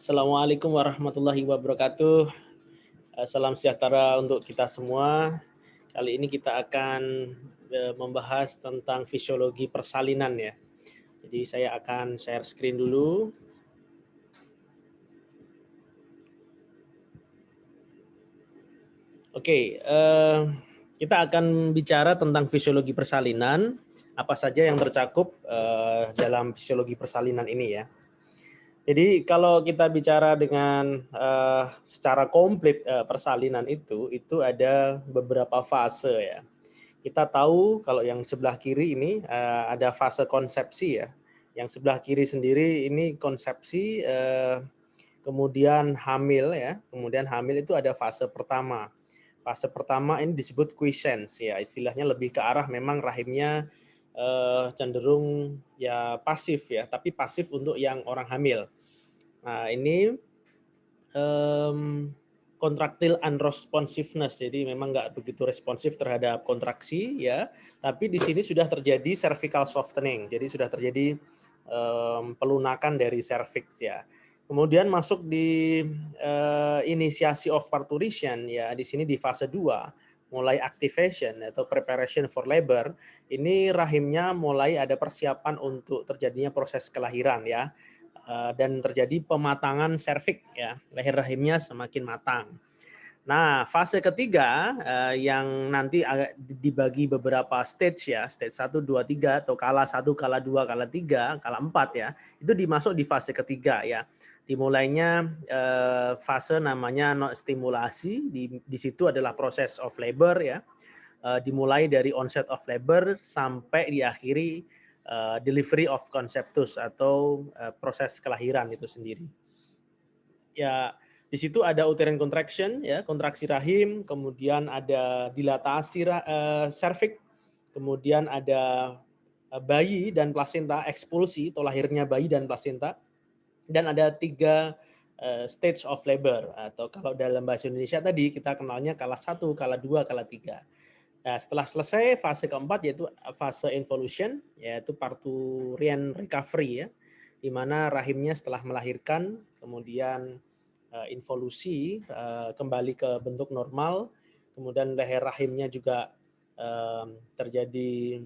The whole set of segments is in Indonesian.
Assalamualaikum warahmatullahi wabarakatuh. Salam sejahtera untuk kita semua. Kali ini kita akan membahas tentang fisiologi persalinan ya. Jadi saya akan share screen dulu. Oke, kita akan bicara tentang fisiologi persalinan. Apa saja yang tercakup dalam fisiologi persalinan ini ya. Jadi kalau kita bicara dengan secara komplit persalinan itu ada beberapa fase ya. Kita tahu kalau yang sebelah kiri ini ada fase konsepsi ya. Yang sebelah kiri sendiri ini konsepsi, kemudian hamil ya. Kemudian hamil itu ada fase pertama. Fase pertama ini disebut quiescence ya. Istilahnya lebih ke arah memang rahimnya cenderung ya pasif ya, tapi pasif untuk yang orang hamil. Nah, ini contractile unresponsiveness, jadi memang nggak begitu responsif terhadap kontraksi ya, tapi di sini sudah terjadi cervical softening, jadi sudah terjadi pelunakan dari cervix ya. Kemudian masuk di initiasi of parturition ya, di sini di fase 2 mulai activation atau preparation for labor, ini rahimnya mulai ada persiapan untuk terjadinya proses kelahiran ya. Dan terjadi pematangan serviks ya, leher rahimnya semakin matang. Nah, fase ketiga yang nanti dibagi beberapa stage ya, stage 1, 2, 3 atau kala 1, kala 2, kala 3, kala 4 ya, itu dimasuk di fase ketiga ya. Dimulainya fase namanya no stimulasi, di situ adalah proses of labor ya. Dimulai dari onset of labor sampai diakhiri delivery of conceptus atau proses kelahiran itu sendiri. Ya, di situ ada uterine contraction ya, kontraksi rahim, kemudian ada dilatasi cervix, kemudian ada bayi dan plasenta ekspulsi atau lahirnya bayi dan plasenta, dan ada 3 stage of labor atau kalau dalam bahasa Indonesia tadi kita kenalnya kala 1, kala 2, kala 3. Nah, setelah selesai fase keempat yaitu fase involution, yaitu parturian recovery ya, di mana rahimnya setelah melahirkan kemudian involusi kembali ke bentuk normal, kemudian leher rahimnya juga terjadi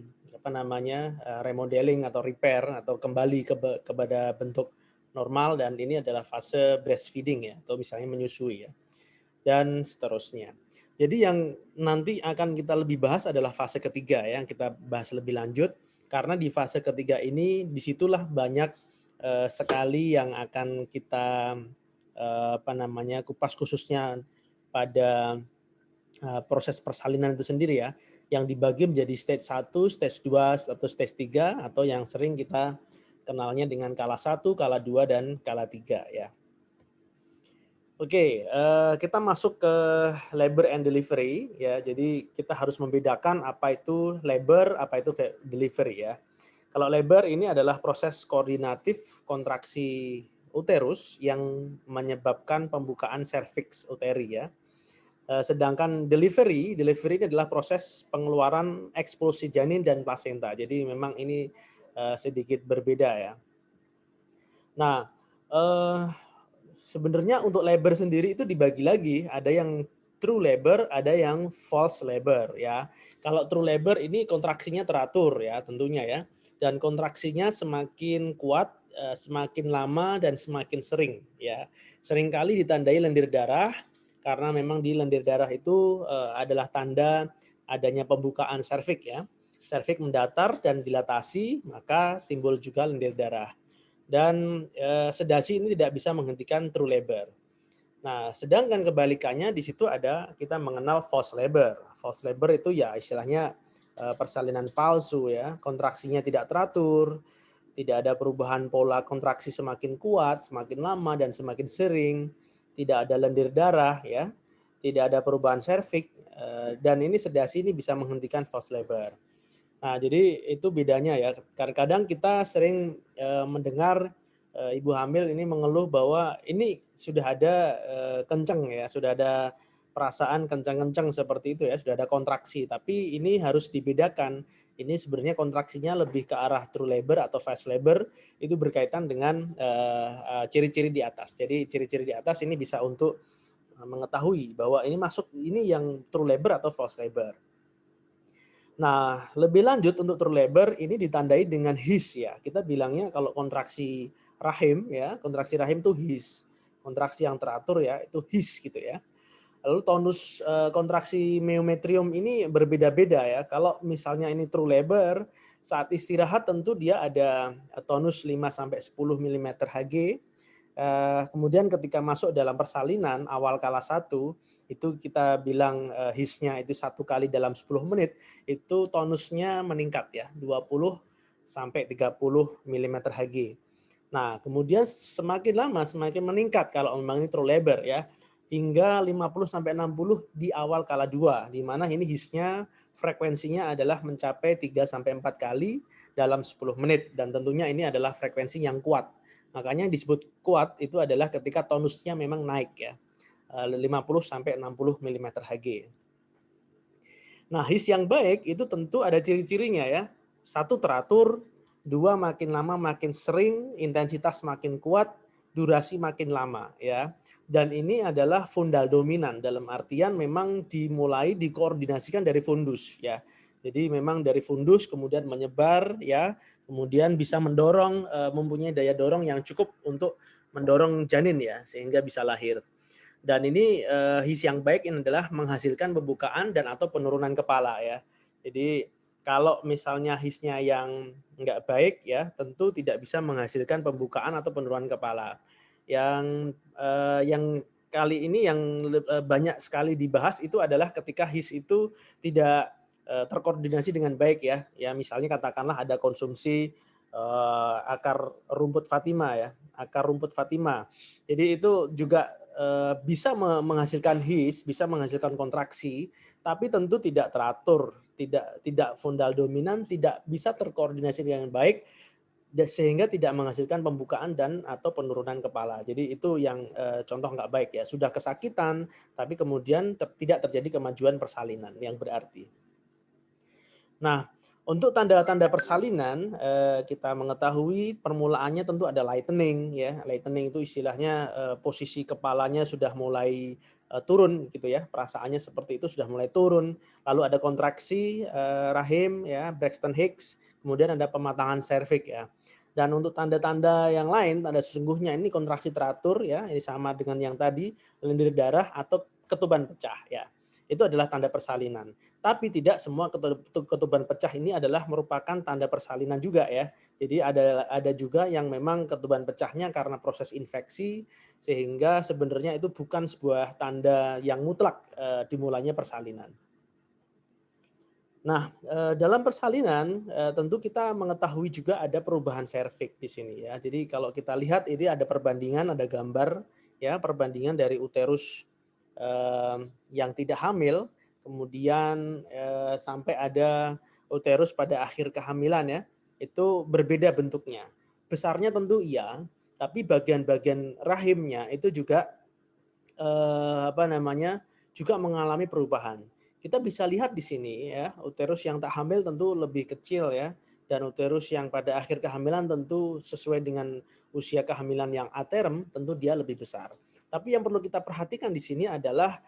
remodeling atau repair atau kembali kepada bentuk normal, dan ini adalah fase breastfeeding ya, atau misalnya menyusui ya, dan seterusnya. Jadi yang nanti akan kita lebih bahas adalah fase ketiga ya, yang kita bahas lebih lanjut, karena di fase ketiga ini disitulah banyak sekali yang akan kita kupas khususnya pada proses persalinan itu sendiri ya, yang dibagi menjadi stage 1, stage 2, atau stage 3, atau yang sering kita kenalnya dengan kala 1, kala 2, dan kala 3 ya. Oke, kita masuk ke labor and delivery ya. Jadi kita harus membedakan apa itu labor, apa itu delivery ya. Kalau labor ini adalah proses koordinatif kontraksi uterus yang menyebabkan pembukaan serviks uteri ya. Sedangkan delivery ini adalah proses pengeluaran ekspulsi janin dan plasenta. Jadi memang ini sedikit berbeda ya. Nah, sebenarnya untuk labor sendiri itu dibagi lagi, ada yang true labor, ada yang false labor ya. Kalau true labor ini kontraksinya teratur ya tentunya ya, dan kontraksinya semakin kuat, semakin lama dan semakin sering ya. Seringkali ditandai lendir darah, karena memang di lendir darah itu adalah tanda adanya pembukaan serviks ya. Serviks mendatar dan dilatasi, maka timbul juga lendir darah. Dan sedasi ini tidak bisa menghentikan true labor. Nah, sedangkan kebalikannya di situ ada kita mengenal false labor. False labor itu ya istilahnya persalinan palsu ya, kontraksinya tidak teratur, tidak ada perubahan pola kontraksi semakin kuat, semakin lama dan semakin sering, tidak ada lendir darah ya, tidak ada perubahan serviks, dan ini sedasi ini bisa menghentikan false labor. Nah, jadi itu bedanya ya. Kadang-kadang kita sering mendengar ibu hamil ini mengeluh bahwa ini sudah ada kenceng ya, sudah ada perasaan kencang-kencang seperti itu ya, sudah ada kontraksi. Tapi ini harus dibedakan Ini sebenarnya kontraksinya lebih ke arah true labor atau fast labor, itu berkaitan dengan ciri-ciri di atas. Jadi ciri-ciri di atas ini bisa untuk mengetahui bahwa ini yang true labor atau false labor. Nah, lebih lanjut untuk true labor ini ditandai dengan his ya. Kita bilangnya kalau kontraksi rahim ya, kontraksi rahim itu his. Kontraksi yang teratur ya, itu his gitu ya. Lalu tonus kontraksi myometrium ini berbeda-beda ya. Kalau misalnya ini true labor, saat istirahat tentu dia ada tonus 5 sampai 10 mm Hg. Kemudian ketika masuk dalam persalinan awal kala 1 itu kita bilang hisnya itu 1 kali dalam 10 menit, itu tonusnya meningkat ya 20 sampai 30 mm Hg. Nah, kemudian semakin lama semakin meningkat kalau memang ini true labor ya, hingga 50 sampai 60 di awal kala 2, di mana ini hisnya frekuensinya adalah mencapai 3 sampai 4 kali dalam 10 menit dan tentunya ini adalah frekuensi yang kuat. Makanya yang disebut kuat itu adalah ketika tonusnya memang naik ya. 50 sampai 60 mm Hg. Nah, his yang baik itu tentu ada ciri-cirinya ya. 1 teratur, 2 makin lama makin sering, intensitas makin kuat, durasi makin lama ya. Dan ini adalah fundal dominan dalam artian memang dimulai dikoordinasikan dari fundus ya. Jadi memang dari fundus kemudian menyebar ya, kemudian bisa mendorong mempunyai daya dorong yang cukup untuk mendorong janin ya sehingga bisa lahir. Dan ini his yang baik ini adalah menghasilkan pembukaan dan atau penurunan kepala ya. Jadi kalau misalnya hisnya yang enggak baik ya, tentu tidak bisa menghasilkan pembukaan atau penurunan kepala. Yang kali ini yang banyak sekali dibahas itu adalah ketika his itu tidak terkoordinasi dengan baik ya. Ya misalnya katakanlah ada konsumsi akar rumput Fatima ya, akar rumput Fatima. Jadi itu juga bisa menghasilkan his, bisa menghasilkan kontraksi, tapi tentu tidak teratur, tidak fundal dominan, tidak bisa terkoordinasi dengan baik, sehingga tidak menghasilkan pembukaan dan atau penurunan kepala. Jadi itu yang contoh nggak baik ya. Sudah kesakitan, tapi kemudian tidak terjadi kemajuan persalinan yang berarti. Nah, untuk tanda-tanda persalinan kita mengetahui permulaannya tentu ada lightening ya. Lightening itu istilahnya posisi kepalanya sudah mulai turun gitu ya. Perasaannya seperti itu sudah mulai turun. Lalu ada kontraksi rahim ya, Braxton Hicks, kemudian ada pematangan serviks ya. Dan untuk tanda-tanda yang lain, tanda sesungguhnya ini kontraksi teratur ya, ini sama dengan yang tadi, lendir darah atau ketuban pecah ya. Itu adalah tanda persalinan. Tapi tidak semua ketuban pecah ini adalah merupakan tanda persalinan juga ya. Jadi ada juga yang memang ketuban pecahnya karena proses infeksi sehingga sebenarnya itu bukan sebuah tanda yang mutlak dimulainya persalinan. Nah, dalam persalinan tentu kita mengetahui juga ada perubahan serviks di sini ya. Jadi kalau kita lihat ini ada perbandingan, ada gambar ya, perbandingan dari uterus yang tidak hamil, kemudian sampai ada uterus pada akhir kehamilan ya, itu berbeda bentuknya. Besarnya tentu iya, tapi bagian-bagian rahimnya itu juga juga mengalami perubahan. Kita bisa lihat di sini ya, uterus yang tak hamil tentu lebih kecil ya, dan uterus yang pada akhir kehamilan tentu sesuai dengan usia kehamilan yang aterm, tentu dia lebih besar. Tapi yang perlu kita perhatikan di sini adalah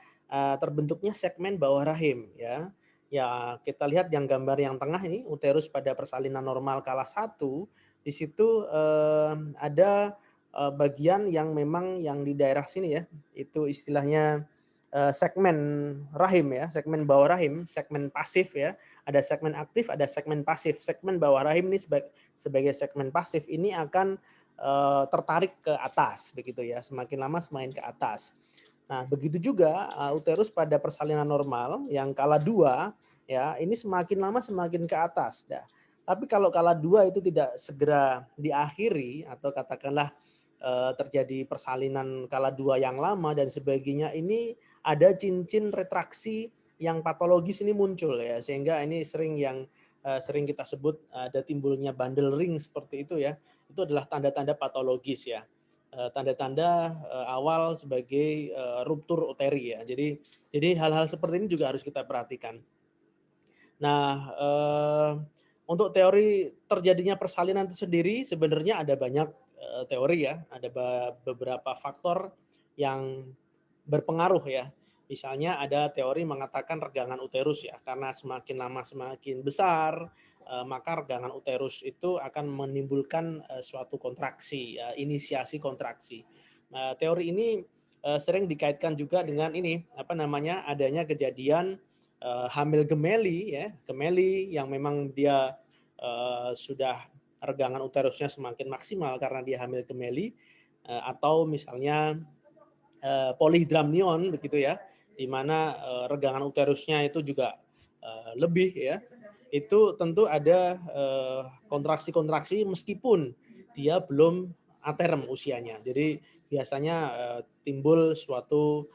terbentuknya segmen bawah rahim ya. Ya, kita lihat yang gambar yang tengah ini uterus pada persalinan normal kala 1, di situ ada bagian yang memang yang di daerah sini ya, itu istilahnya segmen rahim ya, segmen bawah rahim, segmen pasif ya. Ada segmen aktif, ada segmen pasif. Segmen bawah rahim ini sebagai segmen pasif ini akan tertarik ke atas begitu ya. Semakin lama semakin ke atas. Nah, begitu juga uterus pada persalinan normal yang kala 2 ya, ini semakin lama semakin ke atas. Nah, tapi kalau kala 2 itu tidak segera diakhiri atau katakanlah terjadi persalinan kala 2 yang lama dan sebagainya, ini ada cincin retraksi yang patologis ini muncul ya, sehingga ini sering kita sebut ada timbulnya bundle ring seperti itu ya. Itu adalah tanda-tanda patologis ya. Tanda-tanda awal sebagai ruptur uteri ya. Jadi hal-hal seperti ini juga harus kita perhatikan. Nah, untuk teori terjadinya persalinan itu sendiri sebenarnya ada banyak teori ya, ada beberapa faktor yang berpengaruh ya. Misalnya ada teori mengatakan regangan uterus ya, karena semakin lama semakin besar, maka regangan uterus itu akan menimbulkan suatu kontraksi, ya, inisiasi kontraksi. Nah, teori ini sering dikaitkan juga dengan ini, apa namanya, adanya kejadian hamil gemeli ya, gemeli yang memang dia sudah regangan uterusnya semakin maksimal karena dia hamil gemeli, atau misalnya polihidramnion begitu ya, di mana regangan uterusnya itu juga lebih ya. Itu tentu ada kontraksi-kontraksi meskipun dia belum aterm usianya. Jadi biasanya timbul suatu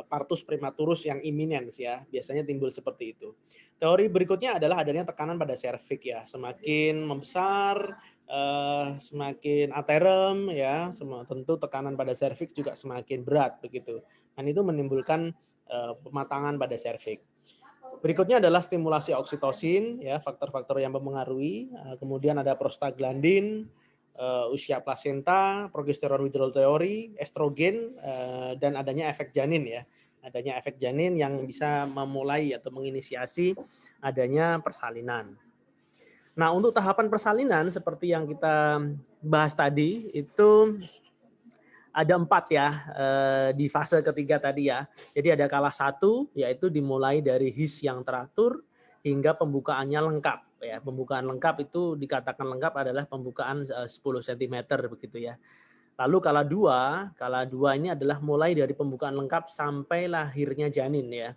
partus prematurus yang iminens ya, biasanya timbul seperti itu. Teori berikutnya adalah adanya tekanan pada serviks ya, semakin membesar semakin aterem ya, tentu tekanan pada serviks juga semakin berat begitu. Dan itu menimbulkan pematangan pada serviks. Berikutnya adalah stimulasi oksitosin ya, faktor-faktor yang mempengaruhi. Kemudian ada prostaglandin, usia plasenta, progesteron withdrawal teori, estrogen, dan adanya efek janin ya. Adanya efek janin yang bisa memulai atau menginisiasi adanya persalinan. Nah, untuk tahapan persalinan seperti yang kita bahas tadi itu ada 4 ya di fase ketiga tadi ya. Jadi ada kala 1 yaitu dimulai dari his yang teratur hingga pembukaannya lengkap ya. Pembukaan lengkap itu dikatakan lengkap adalah pembukaan 10 cm begitu ya. Lalu kala 2 ini adalah mulai dari pembukaan lengkap sampai lahirnya janin ya.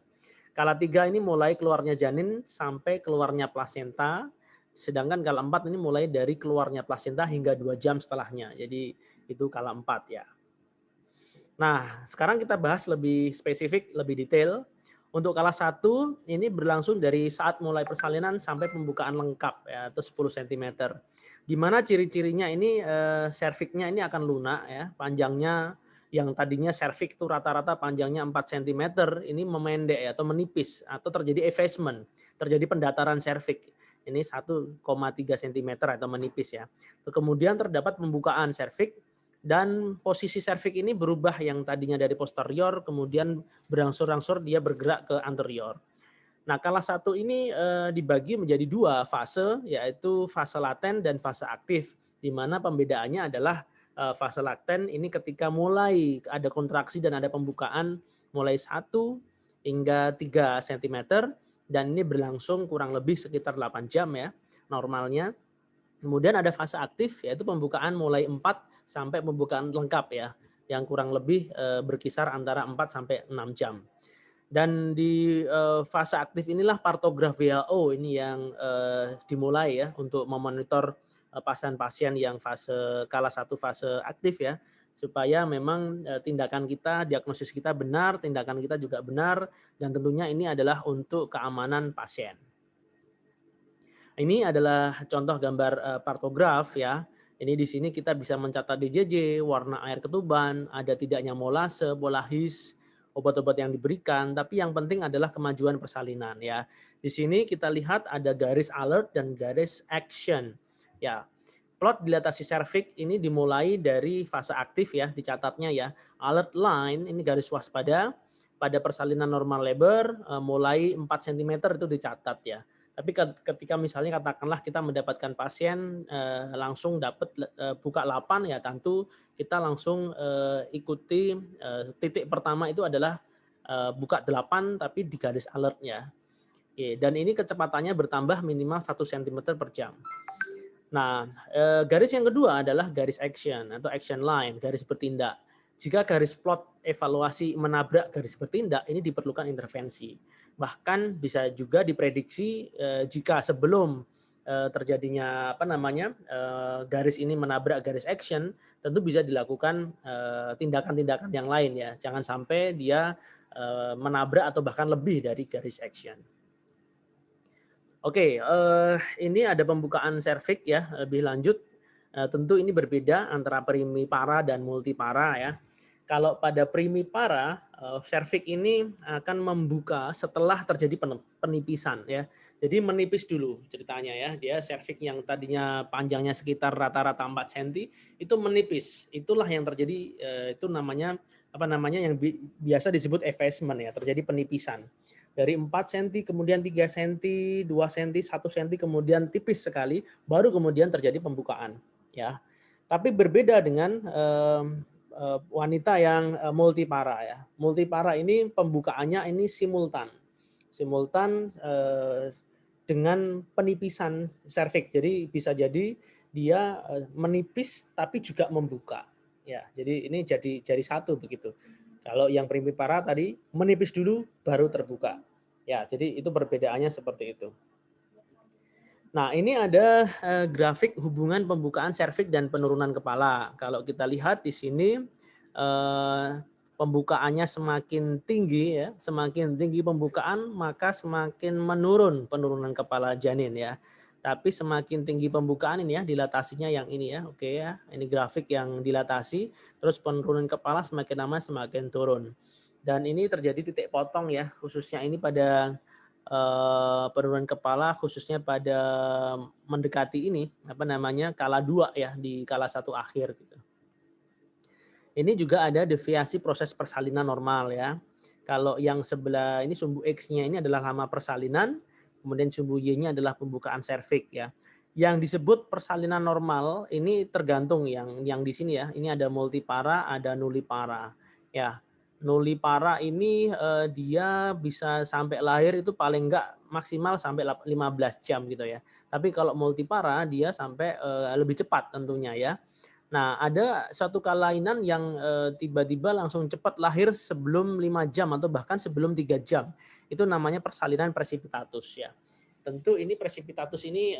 Kala 3 ini mulai keluarnya janin sampai keluarnya plasenta. Sedangkan kala 4 ini mulai dari keluarnya plasenta hingga 2 jam setelahnya. Jadi itu kala 4 ya. Nah, sekarang kita bahas lebih spesifik, lebih detail. Untuk kala 1 ini berlangsung dari saat mulai persalinan sampai pembukaan lengkap ya, atau 10 cm. Di mana ciri-cirinya ini serviknya ini akan lunak ya, panjangnya yang tadinya serviks itu rata-rata panjangnya 4 cm ini memendek ya, atau menipis atau terjadi effacement, terjadi pendataran serviks. Ini 1,3 cm atau menipis ya. Kemudian terdapat pembukaan serviks dan posisi serviks ini berubah yang tadinya dari posterior kemudian berangsur-angsur dia bergerak ke anterior. Nah, kala 1 ini dibagi menjadi 2 fase, yaitu fase laten dan fase aktif, di mana pembedaannya adalah fase laten ini ketika mulai ada kontraksi dan ada pembukaan mulai 1 hingga 3 cm dan ini berlangsung kurang lebih sekitar 8 jam ya normalnya. Kemudian ada fase aktif yaitu pembukaan mulai 4 sampai pembukaan lengkap ya, yang kurang lebih berkisar antara 4 sampai 6 jam. Dan di fase aktif inilah partograf WHO ini yang dimulai ya untuk memonitor pasien-pasien yang fase kala 1 fase aktif ya, supaya memang tindakan kita, diagnosis kita benar, tindakan kita juga benar, dan tentunya ini adalah untuk keamanan pasien. Ini adalah contoh gambar partograf ya. Ini di sini kita bisa mencatat DJJ, warna air ketuban, ada tidaknya molase, pola his, obat-obat yang diberikan, tapi yang penting adalah kemajuan persalinan ya. Di sini kita lihat ada garis alert dan garis action. Ya. Plot dilatasi serviks ini dimulai dari fase aktif ya, dicatatnya ya. Alert line ini garis waspada pada persalinan normal labor mulai 4 cm itu dicatat ya. Tapi ketika misalnya katakanlah kita mendapatkan pasien langsung dapat buka 8 ya tentu kita langsung ikuti titik pertama itu adalah buka 8 tapi di garis alertnya. Oke, dan ini kecepatannya bertambah minimal 1 cm per jam. Nah, garis yang kedua adalah garis action atau action line, garis bertindak. Jika garis plot evaluasi menabrak garis bertindak, ini diperlukan intervensi. Bahkan bisa juga diprediksi jika sebelum terjadinya garis ini menabrak garis action, tentu bisa dilakukan tindakan-tindakan yang lain ya. Jangan sampai dia menabrak atau bahkan lebih dari garis action. Oke, ini ada pembukaan serviks ya lebih lanjut. Tentu ini berbeda antara primipara dan multipara ya. Kalau pada primipara serviks ini akan membuka setelah terjadi penipisan ya. Jadi menipis dulu ceritanya ya. Dia serviks yang tadinya panjangnya sekitar rata-rata 4 cm itu menipis. Itulah yang terjadi, itu namanya yang biasa disebut effacement ya, terjadi penipisan. Dari 4 cm, kemudian 3 cm, 2 cm, 1 cm, kemudian tipis sekali, baru kemudian terjadi pembukaan ya. Tapi berbeda dengan wanita yang multipara ya. Multipara ini pembukaannya ini simultan dengan penipisan serviks. Jadi bisa jadi dia menipis tapi juga membuka. Ya, jadi ini jadi satu begitu. Kalau yang primipara tadi menipis dulu baru terbuka. Ya, jadi itu perbedaannya seperti itu. Nah, ini ada grafik hubungan pembukaan serviks dan penurunan kepala. Kalau kita lihat di sini pembukaannya semakin tinggi ya, semakin tinggi pembukaan maka semakin menurun penurunan kepala janin ya. Tapi semakin tinggi pembukaan ini ya, dilatasinya yang ini ya, oke ya. Ini grafik yang dilatasi, terus penurunan kepala semakin lama semakin turun. Dan ini terjadi titik potong ya, khususnya ini pada penurunan kepala khususnya pada mendekati ini kala 2 ya, di kala 1 akhir gitu. Ini juga ada deviasi proses persalinan normal ya. Kalau yang sebelah ini sumbu X-nya ini adalah lama persalinan, kemudian sumbu Y-nya adalah pembukaan serviks ya. Yang disebut persalinan normal ini tergantung yang di sini ya. Ini ada multipara, ada nullipara. Ya. Nullipara ini dia bisa sampai lahir itu paling enggak maksimal sampai 15 jam gitu ya. Tapi kalau multipara dia sampai lebih cepat tentunya ya. Nah, ada satu kelainan yang tiba-tiba langsung cepat lahir sebelum 5 jam atau bahkan sebelum 3 jam. Itu namanya persalinan precipitatus ya. Tentu ini precipitatus ini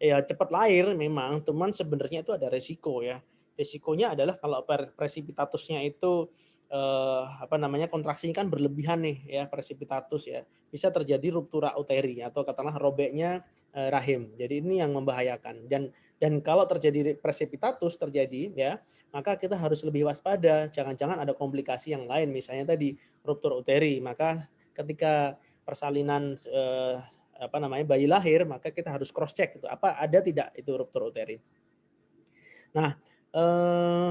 ya cepat lahir memang, cuman sebenarnya itu ada resiko ya. Resikonya adalah kalau precipitatusnya itu kontraksinya kan berlebihan nih ya, precipitatus ya. Bisa terjadi ruptura uteri atau katakanlah robeknya rahim. Jadi ini yang membahayakan dan kalau terjadi precipitatus terjadi ya, maka kita harus lebih waspada. Jangan-jangan ada komplikasi yang lain, misalnya tadi ruptur uteri. Maka ketika persalinan bayi lahir, maka kita harus cross check gitu. Apa ada tidak itu ruptur uteri. Nah,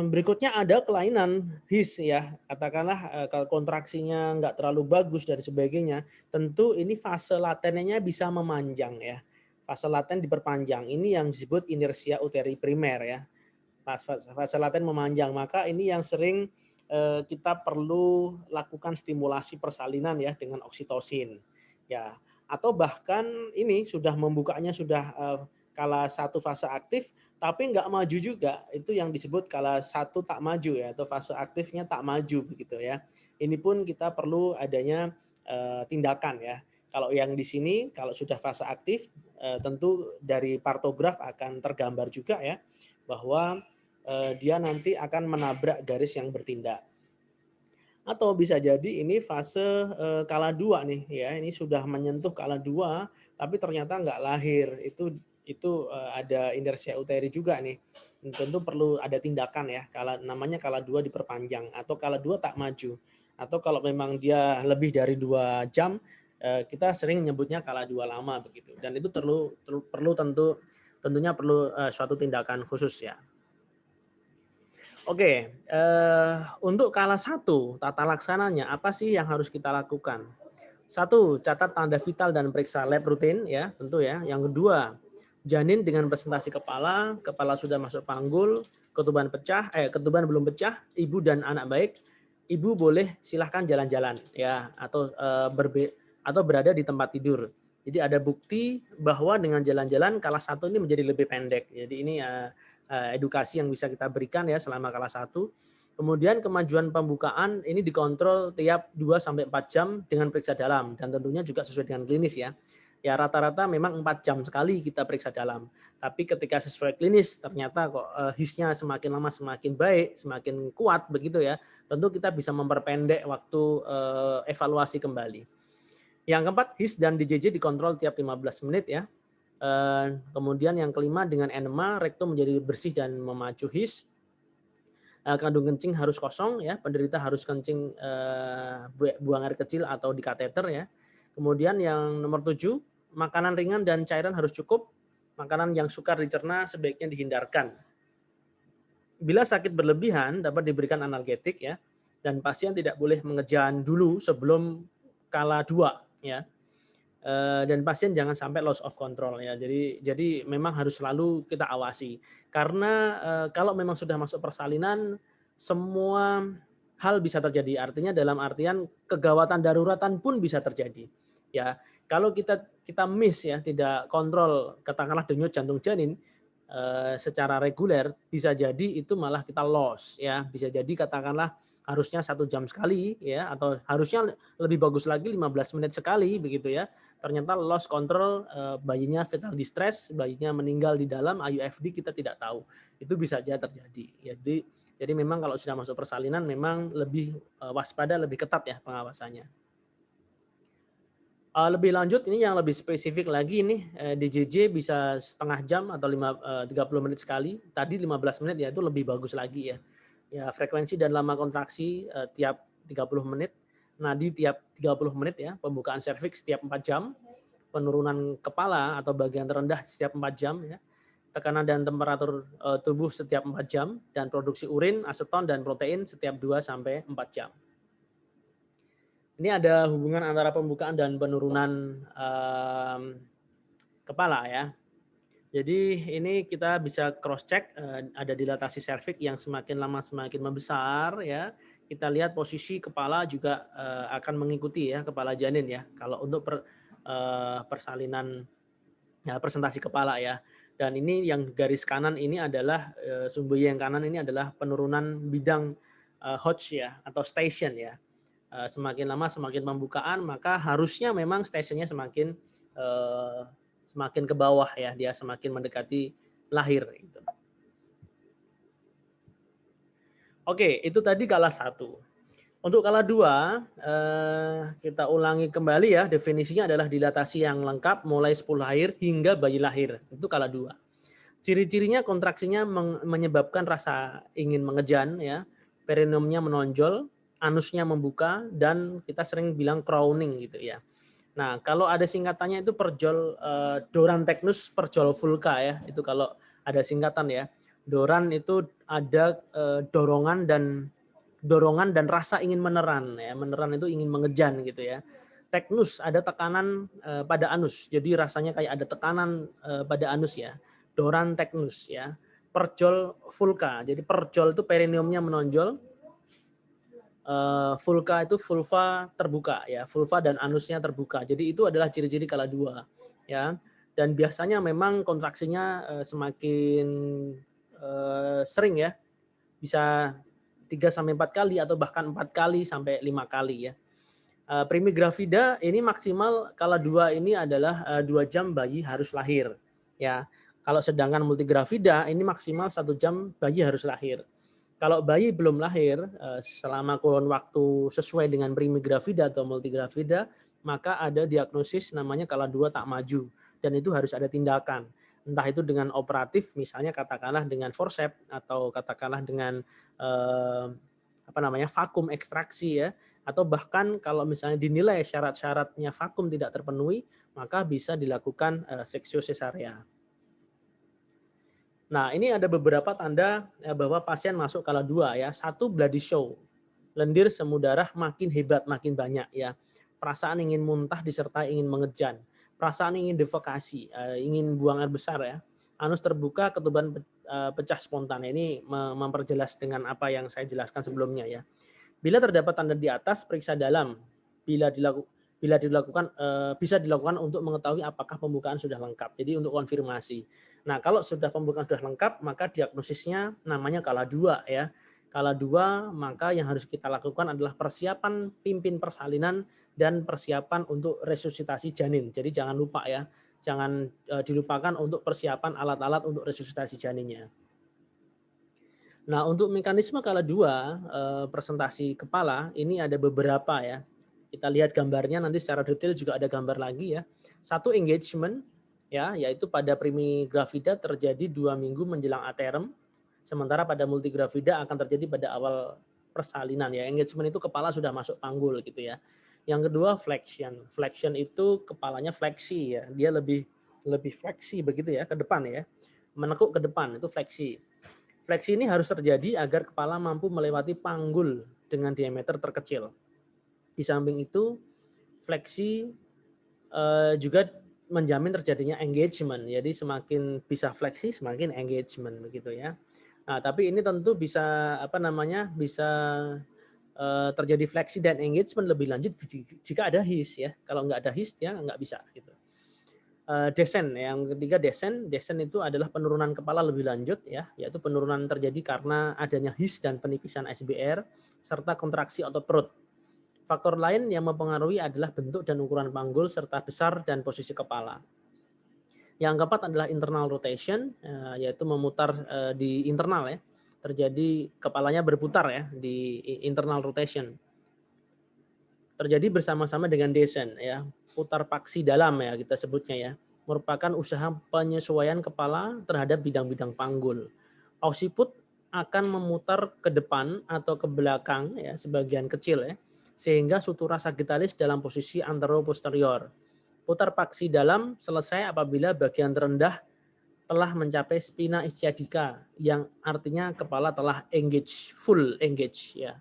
berikutnya ada kelainan HIS ya. Katakanlah kalau kontraksinya nggak terlalu bagus dan sebagainya, tentu ini fase latennya bisa memanjang ya. Fase laten diperpanjang. Ini yang disebut inersia uteri primer ya. Fase laten memanjang. Maka ini yang sering kita perlu lakukan stimulasi persalinan ya dengan oksitosin. Ya, atau bahkan ini sudah membukanya sudah kala 1 fase aktif tapi nggak maju juga. Itu yang disebut kala 1 tak maju ya, atau fase aktifnya tak maju begitu ya. Ini pun kita perlu adanya tindakan ya. Kalau yang di sini, kalau sudah fase aktif, tentu dari partograf akan tergambar juga ya, bahwa dia nanti akan menabrak garis yang bertindak. Atau bisa jadi ini fase kala 2 nih ya, ini sudah menyentuh kala 2, tapi ternyata nggak lahir. Itu ada inersia uteri juga nih. Tentu perlu ada tindakan ya, namanya kala 2 diperpanjang, atau kala 2 tak maju. Atau kalau memang dia lebih dari 2 jam, kita sering menyebutnya kala 2 lama begitu. Dan itu tentunya perlu suatu tindakan khusus ya. Oke, untuk kala 1 tata laksananya apa sih yang harus kita lakukan? 1, catat tanda vital dan periksa lab rutin ya, tentu ya. Yang kedua, janin dengan presentasi kepala sudah masuk panggul, ketuban belum pecah, ibu dan anak baik. Ibu boleh silahkan jalan-jalan ya, atau berada di tempat tidur. Jadi ada bukti bahwa dengan jalan-jalan kala 1 ini menjadi lebih pendek. Jadi ini edukasi yang bisa kita berikan ya selama kala 1. Kemudian kemajuan pembukaan ini dikontrol tiap 2-4 jam dengan periksa dalam, dan tentunya juga sesuai dengan klinis ya. Ya rata-rata memang 4 jam sekali kita periksa dalam. Tapi ketika sesuai klinis ternyata kok HIS-nya semakin lama semakin baik, semakin kuat begitu ya. Tentu kita bisa memperpendek waktu evaluasi kembali. Yang keempat, HIS dan DJJ dikontrol tiap 15 menit ya. Kemudian yang kelima, dengan enema rektum menjadi bersih dan memacu HIS. kandung kencing harus kosong ya, penderita harus kencing buang air kecil atau di kateter ya. Kemudian yang nomor 7, makanan ringan dan cairan harus cukup. Makanan yang sukar dicerna sebaiknya dihindarkan. Bila sakit berlebihan dapat diberikan analgetik ya, dan pasien tidak boleh mengejan dulu sebelum kala 2 ya. Dan pasien jangan sampai loss of control ya. Jadi memang harus selalu kita awasi. Karena kalau memang sudah masuk persalinan, semua hal bisa terjadi. Artinya dalam artian kegawatan daruratan pun bisa terjadi. Ya, kalau kita miss ya, tidak kontrol katakanlah denyut jantung janin secara reguler, bisa jadi itu malah kita loss ya. Bisa jadi katakanlah harusnya 1 jam sekali ya, atau harusnya lebih bagus lagi 15 menit sekali begitu ya. Ternyata loss control, bayinya fetal distress, bayinya meninggal di dalam IUFD kita tidak tahu. Itu bisa saja terjadi. Ya, jadi memang kalau sudah masuk persalinan memang lebih waspada, lebih ketat ya pengawasannya. Lebih lanjut ini yang lebih spesifik lagi ini DJJ bisa setengah jam atau 30 menit sekali. Tadi 15 menit ya itu lebih bagus lagi ya. Ya frekuensi dan lama kontraksi tiap 30 menit. Nadi tiap 30 menit ya, pembukaan serviks setiap 4 jam, penurunan kepala atau bagian terendah setiap 4 jam ya. Tekanan dan temperatur tubuh setiap 4 jam dan produksi urin, aseton dan protein setiap 2 sampai 4 jam. Ini ada hubungan antara pembukaan dan penurunan kepala ya. Jadi ini kita bisa cross check, ada dilatasi serviks yang semakin lama semakin membesar ya. Kita lihat posisi kepala juga akan mengikuti ya kepala janin ya. Kalau untuk persalinan ya, presentasi kepala ya. Dan ini yang garis kanan ini adalah sumber yang kanan ini adalah penurunan bidang Hodge ya atau station ya. Semakin lama semakin pembukaan, maka harusnya memang stationnya semakin ke bawah ya, dia semakin mendekati lahir. Gitu. Oke, itu tadi kala 1. Untuk kala 2, kita ulangi kembali ya, definisinya adalah dilatasi yang lengkap mulai 10 lahir hingga bayi lahir. Itu kala 2. Ciri-cirinya kontraksinya menyebabkan rasa ingin mengejan ya, perineumnya menonjol, anusnya membuka, dan kita sering bilang crowning gitu ya. Nah, kalau ada singkatannya itu perjol Doran Teknus perjol vulca ya. Itu kalau ada singkatan ya. Doran itu ada dorongan dan rasa ingin meneran ya. Meneran itu ingin mengejan gitu ya. Teknus ada tekanan pada anus. Jadi rasanya kayak ada tekanan pada anus ya. Doran teknus ya. Perjol vulca. Jadi perjol itu perineumnya menonjol. Vulva itu vulva terbuka ya, vulva dan anusnya terbuka. Jadi itu adalah ciri-ciri kala 2 ya. Dan biasanya memang kontraksinya semakin sering ya. Bisa 3 sampai 4 kali atau bahkan 4 kali sampai 5 kali ya. Primigravida ini maksimal kala 2 ini adalah 2 jam bayi harus lahir ya. Kalau sedangkan multigravida ini maksimal 1 jam bayi harus lahir. Kalau bayi belum lahir selama kurun waktu sesuai dengan primigravida atau multigravida, maka ada diagnosis namanya kala 2 tak maju dan itu harus ada tindakan. Entah itu dengan operatif misalnya katakanlah dengan forceps atau katakanlah dengan vakum ekstraksi ya, atau bahkan kalau misalnya dinilai syarat-syaratnya vakum tidak terpenuhi, maka bisa dilakukan seksio sesarea. Nah, ini ada beberapa tanda bahwa pasien masuk kala 2 ya. 1, bloody show. Lendir semu darah makin hebat, makin banyak ya. Perasaan ingin muntah disertai ingin mengejan. Perasaan ingin defekasi, ingin buang air besar ya. Anus terbuka, ketuban pecah spontan. Ini memperjelas dengan apa yang saya jelaskan sebelumnya ya. Bila terdapat tanda di atas, periksa dalam. Bila dilakukan bisa dilakukan untuk mengetahui apakah pembukaan sudah lengkap. Jadi untuk konfirmasi. Nah, kalau sudah pembukaan sudah lengkap, maka diagnosisnya namanya kala 2 ya. Kala 2, maka yang harus kita lakukan adalah persiapan pimpin persalinan dan persiapan untuk resusitasi janin. Jadi jangan lupa ya, jangan dilupakan untuk persiapan alat-alat untuk resusitasi janinnya. Nah, untuk mekanisme kala 2 presentasi kepala ini ada beberapa ya. Kita lihat gambarnya nanti secara detail juga ada gambar lagi ya. 1, engagement ya, yaitu pada primigravida terjadi 2 minggu menjelang aterem. Sementara pada multigravida akan terjadi pada awal persalinan ya. Engagement itu kepala sudah masuk panggul gitu ya. Yang kedua flexion. Flexion itu kepalanya fleksi ya. Dia lebih fleksi begitu ya ke depan ya. Menekuk ke depan itu fleksi. Fleksi ini harus terjadi agar kepala mampu melewati panggul dengan diameter terkecil. Di samping itu, fleksi juga menjamin terjadinya engagement. Jadi semakin bisa fleksi, semakin engagement begitu ya. Nah, tapi ini tentu bisa bisa terjadi fleksi dan engagement lebih lanjut jika ada his ya. Kalau nggak ada his ya nggak bisa gitu. Descent, yang ketiga descent itu adalah penurunan kepala lebih lanjut ya, yaitu penurunan terjadi karena adanya his dan penipisan SBR serta kontraksi otot perut. Faktor lain yang mempengaruhi adalah bentuk dan ukuran panggul serta besar dan posisi kepala. Yang keempat adalah internal rotation, yaitu memutar di internal ya, terjadi kepalanya berputar ya di internal rotation. Terjadi bersama-sama dengan descent ya, putar paksi dalam ya kita sebutnya ya, merupakan usaha penyesuaian kepala terhadap bidang-bidang panggul. Occiput akan memutar ke depan atau ke belakang ya sebagian kecil ya, sehingga sutura sagittalis dalam posisi antero-posterior. Putar paksi dalam selesai apabila bagian terendah telah mencapai spina ischiadica yang artinya kepala telah engage, full engage ya.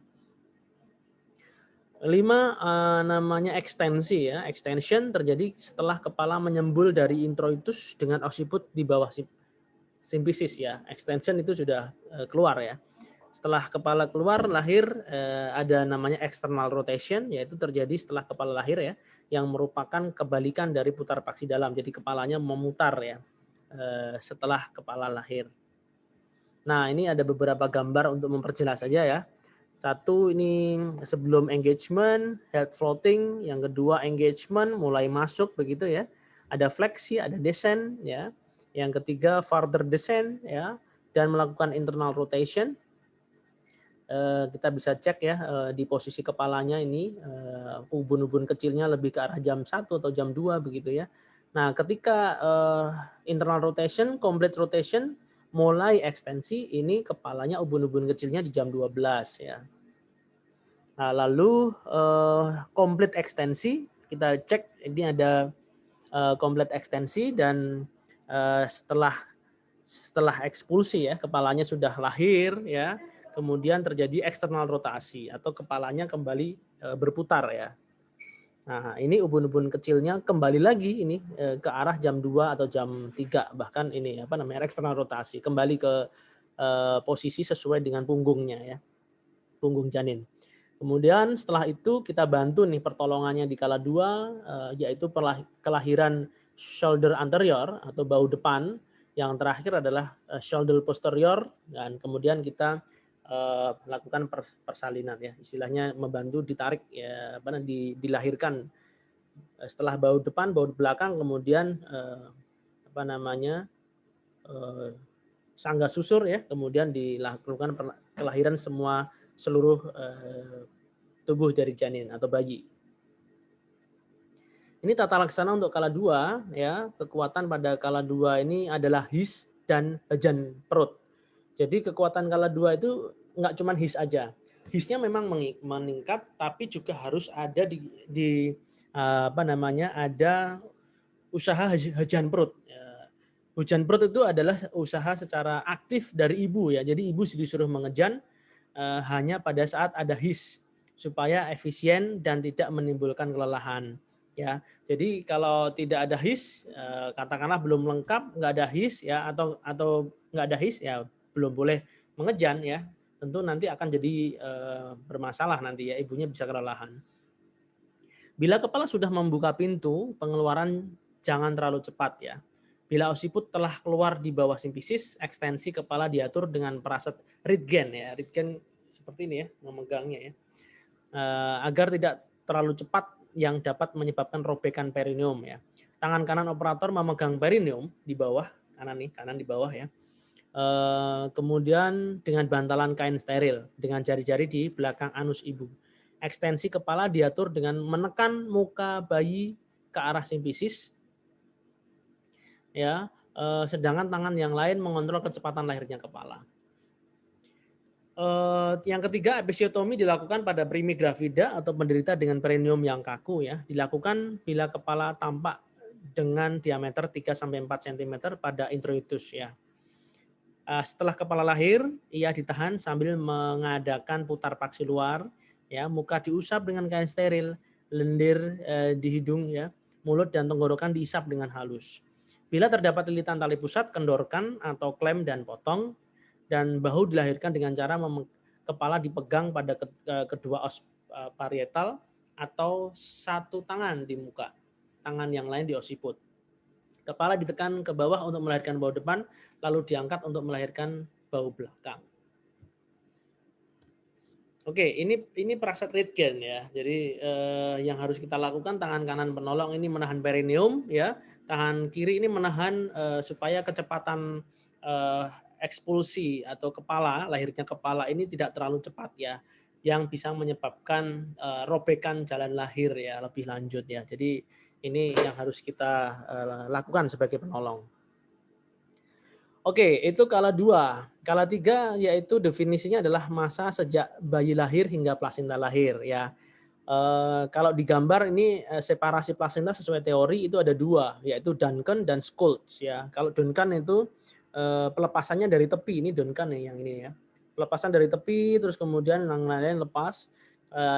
5 namanya ekstensi ya. Extension terjadi setelah kepala menyembul dari introitus dengan occiput di bawah simfisis ya. Extension itu sudah keluar ya. Setelah kepala keluar lahir ada namanya external rotation, yaitu terjadi setelah kepala lahir ya, yang merupakan kebalikan dari putar paksi dalam. Jadi kepalanya memutar ya setelah kepala lahir. Nah, ini ada beberapa gambar untuk memperjelas saja ya. Satu ini sebelum engagement, head floating. Yang kedua engagement, mulai masuk begitu ya. Ada fleksi, ada descent ya. Yang ketiga further descent ya, dan melakukan internal rotation. Kita bisa cek ya di posisi kepalanya ini ubun-ubun kecilnya lebih ke arah jam 1 atau jam 2 begitu ya. Nah, ketika internal rotation, complete rotation, mulai ekstensi, ini kepalanya ubun-ubun kecilnya di jam 12 ya. Nah, lalu complete ekstensi, kita cek ini ada complete ekstensi dan setelah ekspulsi ya, kepalanya sudah lahir ya, kemudian terjadi eksternal rotasi atau kepalanya kembali berputar ya. Nah, ini ubun-ubun kecilnya kembali lagi ini ke arah jam 2 atau jam 3, bahkan ini eksternal rotasi, kembali ke posisi sesuai dengan punggungnya ya, punggung janin. Kemudian setelah itu kita bantu nih pertolongannya di kala 2 yaitu kelahiran shoulder anterior atau bahu depan, yang terakhir adalah shoulder posterior, dan kemudian kita lakukan persalinan ya, istilahnya membantu ditarik ya, dilahirkan setelah bahu depan, bahu belakang, kemudian sangga susur ya, kemudian dilakukan kelahiran seluruh tubuh dari janin atau bayi. Ini tata laksana untuk kala 2 ya. Kekuatan pada kala 2 ini adalah his dan hejan perut. Jadi kekuatan kala 2 itu enggak cuma his aja. Hisnya memang meningkat, tapi juga harus ada ada usaha hejan perut. Hejan perut itu adalah usaha secara aktif dari ibu ya. Jadi ibu disuruh mengejan hanya pada saat ada his supaya efisien dan tidak menimbulkan kelelahan ya. Jadi kalau tidak ada his, katakanlah belum lengkap, nggak ada his ya, atau nggak ada his ya belum boleh mengejan ya. Tentu nanti akan jadi bermasalah nanti ya, ibunya bisa kelelahan. Bila kepala sudah membuka pintu, pengeluaran jangan terlalu cepat ya. Bila occiput telah keluar di bawah simfisis, ekstensi kepala diatur dengan perasat Röntgen ya. Röntgen seperti ini ya, memegangnya ya. Agar tidak terlalu cepat yang dapat menyebabkan robekan perineum ya. Tangan kanan operator memegang perineum di bawah, kanan di bawah ya. Kemudian dengan bantalan kain steril dengan jari-jari di belakang anus ibu. Ekstensi kepala diatur dengan menekan muka bayi ke arah simfisis ya, sedangkan tangan yang lain mengontrol kecepatan lahirnya kepala. Yang ketiga, episiotomi dilakukan pada primi gravida atau penderita dengan perineum yang kaku ya. Dilakukan bila kepala tampak dengan diameter 3-4 cm pada introitus ya. Setelah kepala lahir, ia ditahan sambil mengadakan putar paksi luar, ya, muka diusap dengan kain steril, lendir di hidung ya, mulut dan tenggorokan diisap dengan halus. Bila terdapat lilitan tali pusat, kendorkan atau klem dan potong, dan bahu dilahirkan dengan cara kepala dipegang pada kedua os parietal atau satu tangan di muka, tangan yang lain di occiput. Kepala ditekan ke bawah untuk melahirkan bahu depan, lalu diangkat untuk melahirkan bahu belakang. Oke, ini prasat Röntgen ya. Jadi yang harus kita lakukan, tangan kanan penolong ini menahan perineum ya, tangan kiri ini menahan supaya kecepatan ekspulsi atau kepala, lahirnya kepala ini tidak terlalu cepat ya, yang bisa menyebabkan robekan jalan lahir ya lebih lanjut ya. Jadi ini yang harus kita lakukan sebagai penolong. Oke, itu kala 2. Kala 3 yaitu definisinya adalah masa sejak bayi lahir hingga plasenta lahir ya. Kalau di gambar ini separasi plasenta sesuai teori itu ada 2, yaitu Duncan dan Schultz ya. Kalau Duncan itu pelepasannya dari tepi, ini Duncan nih yang ini ya. Pelepasan dari tepi terus kemudian yang lain lepas.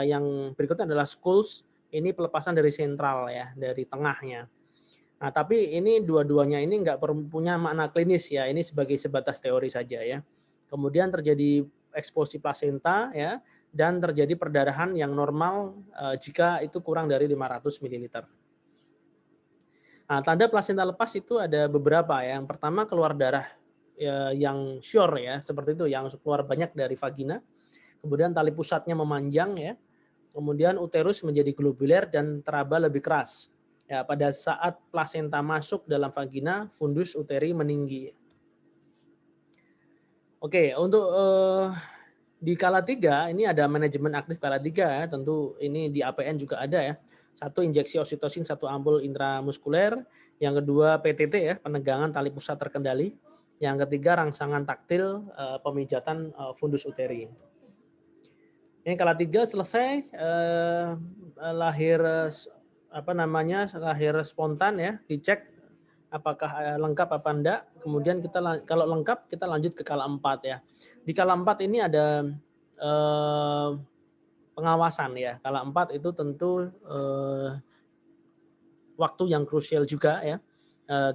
Yang berikutnya adalah Schultz, ini pelepasan dari sentral ya, dari tengahnya. Nah, tapi ini dua-duanya ini nggak punya makna klinis ya, ini sebagai sebatas teori saja ya. Kemudian terjadi eksposi plasenta ya, dan terjadi perdarahan yang normal jika itu kurang dari 500 ml. Nah, tanda plasenta lepas itu ada beberapa ya. Yang pertama keluar darah yang sure ya, seperti itu, yang keluar banyak dari vagina. Kemudian tali pusatnya memanjang ya. Kemudian uterus menjadi globuler dan teraba lebih keras. Ya, pada saat plasenta masuk dalam vagina, fundus uteri meninggi. Oke, untuk di kala 3 ini ada manajemen aktif kala 3 ya, tentu ini di APN juga ada ya. 1 injeksi oksitosin, 1 ampul intramuskuler, yang kedua PTT ya, penegangan tali pusat terkendali. Yang ketiga rangsangan taktil pemijatan fundus uteri. Ini kala 3 selesai lahir lahir spontan ya, dicek apakah lengkap apa enggak. Kemudian kita kalau lengkap kita lanjut ke kala 4 ya. Di kala 4 ini ada pengawasan ya. Kala 4 itu tentu waktu yang krusial juga ya.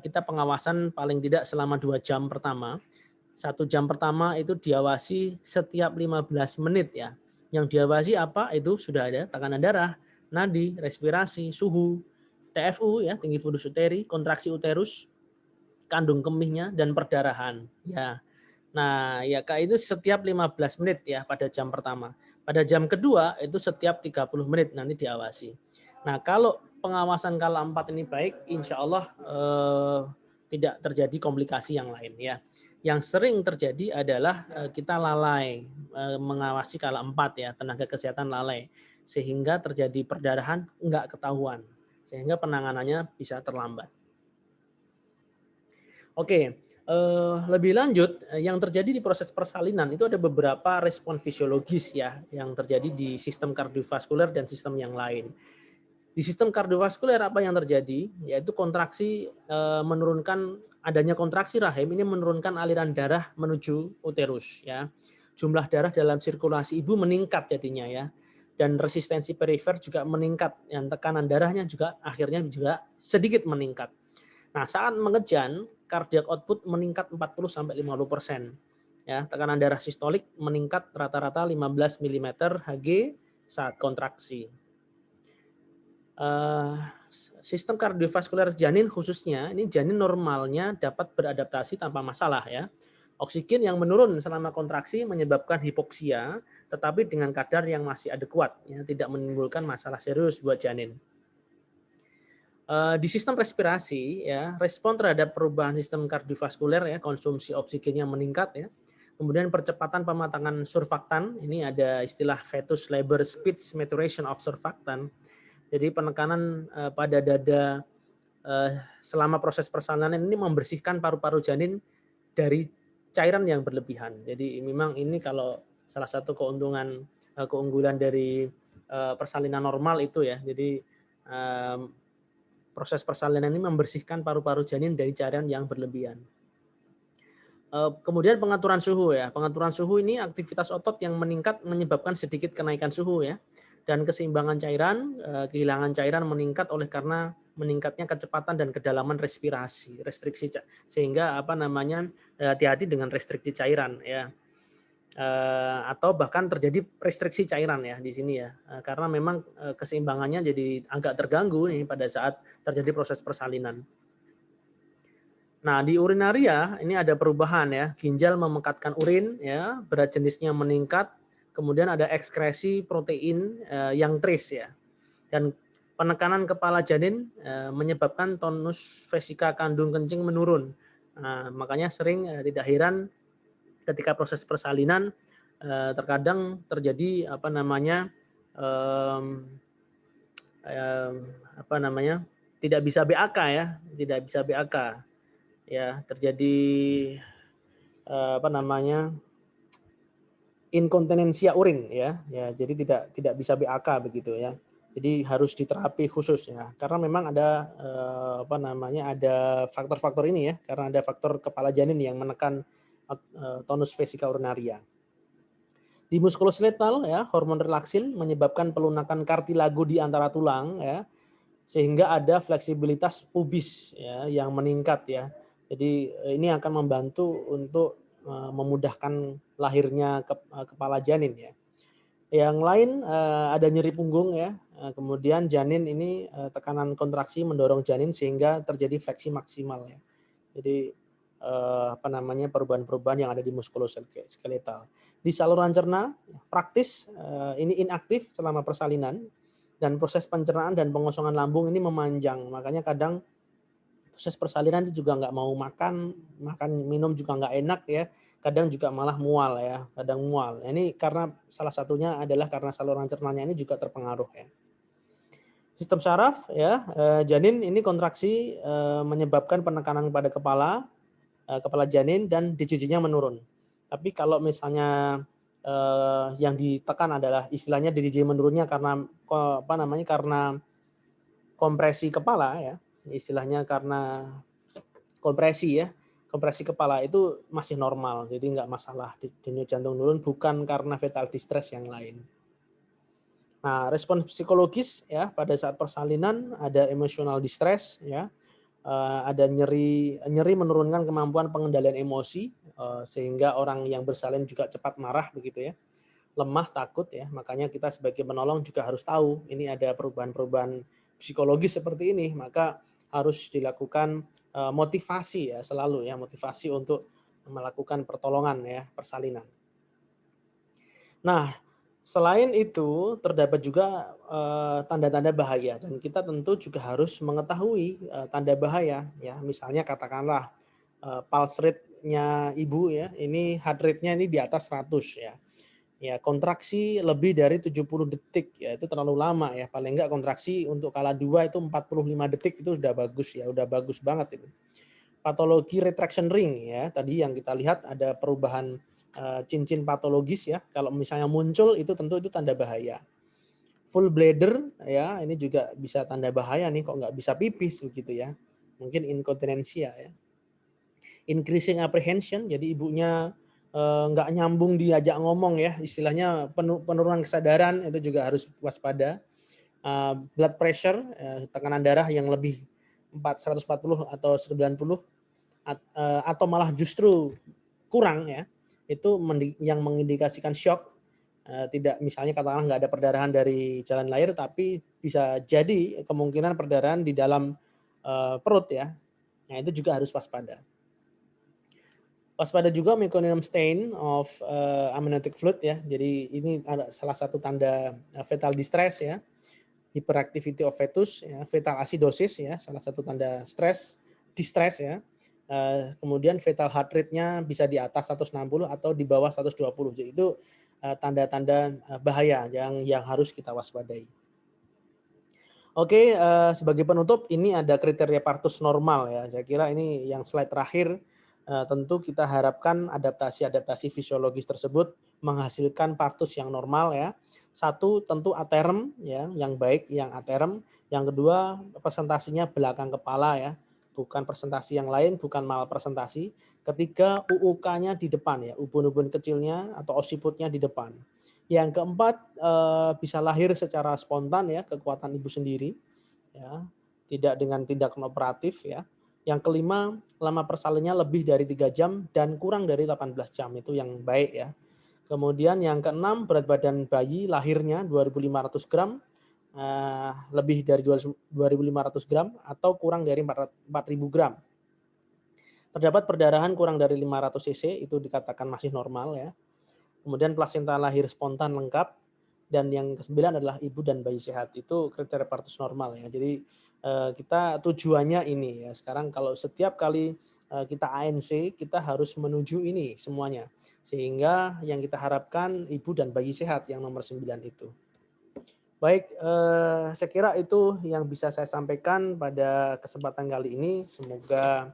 Kita pengawasan paling tidak selama 2 jam pertama. 1 jam pertama itu diawasi setiap 15 menit ya. Yang diawasi apa? Itu sudah ada tekanan darah, nadi, respirasi, suhu, TFU ya, tinggi fundus uteri, kontraksi uterus, kandung kemihnya, dan perdarahan ya. Nah, ya Kak, itu setiap 15 menit ya pada jam pertama. Pada jam kedua itu setiap 30 menit nanti diawasi. Nah, kalau pengawasan kala 4 ini baik, insya Allah tidak terjadi komplikasi yang lain ya. Yang sering terjadi adalah kita lalai mengawasi kala 4 ya, tenaga kesehatan lalai. Sehingga terjadi perdarahan enggak ketahuan. Sehingga penanganannya bisa terlambat. Oke, lebih lanjut yang terjadi di proses persalinan itu ada beberapa respon fisiologis ya yang terjadi di sistem kardiovaskuler dan sistem yang lain. Di sistem kardiovaskuler apa yang terjadi? Yaitu kontraksi adanya kontraksi rahim ini menurunkan aliran darah menuju uterus ya. Jumlah darah dalam sirkulasi ibu meningkat jadinya ya. Dan resistensi perifer juga meningkat, yang tekanan darahnya juga akhirnya juga sedikit meningkat. Nah, saat mengejan, cardiac output meningkat 40-50%. Ya, tekanan darah sistolik meningkat rata-rata 15 mm Hg saat kontraksi. Sistem kardiovaskuler janin khususnya, ini janin normalnya dapat beradaptasi tanpa masalah ya. Oksigen yang menurun selama kontraksi menyebabkan hipoksia, tetapi dengan kadar yang masih adekuat, ya, tidak menimbulkan masalah serius buat janin. Di sistem respirasi, ya, respon terhadap perubahan sistem kardiovaskuler ya, konsumsi oksigennya meningkat ya. Kemudian percepatan pematangan surfaktan, ini ada istilah fetus labor speed maturation of surfaktan. Jadi penekanan pada dada selama proses persalinan ini membersihkan paru-paru janin dari cairan yang berlebihan. Jadi memang ini kalau salah satu keunggulan dari persalinan normal itu ya. Jadi proses persalinan ini membersihkan paru-paru janin dari cairan yang berlebihan. Kemudian pengaturan suhu ya. Pengaturan suhu ini aktivitas otot yang meningkat menyebabkan sedikit kenaikan suhu ya. Dan keseimbangan cairan, kehilangan cairan meningkat oleh karena meningkatnya kecepatan dan kedalaman respirasi, sehingga hati-hati dengan restriksi cairan ya. Atau bahkan terjadi restriksi cairan ya di sini ya. Karena memang keseimbangannya jadi agak terganggu nih pada saat terjadi proses persalinan. Nah, di urinaria ini ada perubahan ya, ginjal memekatkan urin ya, berat jenisnya meningkat, kemudian ada ekskresi protein yang trace ya. Dan penekanan kepala janin menyebabkan tonus vesika kandung kencing menurun. Nah, makanya sering tidak heran ketika proses persalinan terkadang terjadi tidak bisa BAK ya, tidak bisa BAK. Ya, terjadi inkontinensia urin ya. Ya, jadi tidak bisa BAK begitu ya. Jadi harus diterapi khusus ya. Karena memang ada ada faktor-faktor ini ya, karena ada faktor kepala janin yang menekan tonus vesika urinaria. Di muskuloskeletal ya, hormon relaksin menyebabkan pelunakan kartilago di antara tulang ya, sehingga ada fleksibilitas pubis ya yang meningkat ya. Jadi ini akan membantu untuk memudahkan lahirnya kepala janin ya. Yang lain ada nyeri punggung ya. Kemudian janin ini tekanan kontraksi mendorong janin sehingga terjadi fleksi maksimal ya. Jadi perubahan-perubahan yang ada di muskuloskeletal. Di saluran cerna praktis ini inaktif selama persalinan dan proses pencernaan dan pengosongan lambung ini memanjang. Makanya kadang proses persalinan itu juga nggak mau makan minum juga nggak enak ya. Kadang juga malah mual ya, kadang mual. Ini karena salah satunya adalah karena saluran cernanya ini juga terpengaruh ya. Sistem saraf ya, janin ini kontraksi menyebabkan penekanan pada kepala janin dan DJJ-nya menurun. Tapi kalau misalnya yang ditekan adalah istilahnya DJJ menurunnya karena karena kompresi kepala ya, istilahnya karena kompresi kepala itu masih normal, jadi nggak masalah denyut jantung menurun, bukan karena fetal distress yang lain. Nah, respon psikologis ya pada saat persalinan ada emotional distress ya, ada nyeri menurunkan kemampuan pengendalian emosi sehingga orang yang bersalin juga cepat marah begitu ya, lemah, takut ya. Makanya kita sebagai penolong juga harus tahu ini ada perubahan-perubahan psikologis seperti ini, maka harus dilakukan motivasi ya, selalu ya, motivasi untuk melakukan pertolongan ya, persalinan. Nah, selain itu terdapat juga tanda-tanda bahaya dan kita tentu juga harus mengetahui tanda bahaya ya. Misalnya katakanlah pulse rate-nya ibu ya, ini heart rate-nya ini di atas 100 ya. Ya, kontraksi lebih dari 70 detik ya, itu terlalu lama ya. Paling enggak kontraksi untuk kala 2 itu 45 detik itu sudah bagus ya, udah bagus banget itu. Patologi retraction ring ya, tadi yang kita lihat ada perubahan cincin patologis ya. Kalau misalnya muncul itu tentu itu tanda bahaya. Full bladder ya, ini juga bisa tanda bahaya nih, kok nggak bisa pipis begitu ya. Mungkin inkontinensia ya. Increasing apprehension, jadi ibunya nggak nyambung diajak ngomong ya, istilahnya penurunan kesadaran itu juga harus waspada. Blood pressure, tekanan darah yang lebih 140 atau 90 atau malah justru kurang ya, itu yang mengindikasikan shock. Tidak, misalnya katakanlah nggak ada perdarahan dari jalan lahir, tapi bisa jadi kemungkinan perdarahan di dalam perut ya. Nah, itu juga harus waspada. Waspada juga meconium stain of amniotic fluid ya. Jadi ini ada salah satu tanda fetal distress ya. Hyperactivity of fetus ya, fetal acidosis ya, salah satu tanda distress ya. Kemudian fetal heart rate-nya bisa di atas 160 atau di bawah 120. Jadi itu tanda-tanda bahaya yang harus kita waspadai. Oke, sebagai penutup ini ada kriteria partus normal ya. Saya kira ini yang slide terakhir tentu kita harapkan adaptasi-adaptasi fisiologis tersebut menghasilkan partus yang normal ya. Satu tentu aterem ya, yang baik yang aterem. Yang kedua presentasinya belakang kepala ya, bukan presentasi yang lain, bukan malpresentasi. Ketiga UUK-nya di depan ya, ubun-ubun kecilnya atau occiputnya di depan. Yang keempat bisa lahir secara spontan ya, kekuatan ibu sendiri ya, tidak dengan tindakan operatif ya. Yang kelima, lama persalinnya lebih dari 3 jam dan kurang dari 18 jam, itu yang baik ya. Kemudian yang keenam, berat badan bayi lahirnya 2.500 gram, lebih dari 2.500 gram atau kurang dari 4.000 gram. Terdapat perdarahan kurang dari 500 cc, itu dikatakan masih normal ya. Kemudian plasenta lahir spontan lengkap, dan yang kesembilan adalah ibu dan bayi sehat. Itu kriteria partus normal ya. Jadi kita tujuannya ini ya. Sekarang kalau setiap kali kita ANC, kita harus menuju ini semuanya. Sehingga yang kita harapkan ibu dan bayi sehat yang nomor 9 itu. Baik, saya kira itu yang bisa saya sampaikan pada kesempatan kali ini. Semoga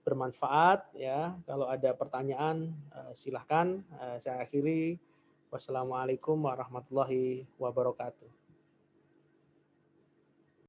bermanfaat ya. Kalau ada pertanyaan silahkan. Saya akhiri. Wassalamualaikum warahmatullahi wabarakatuh.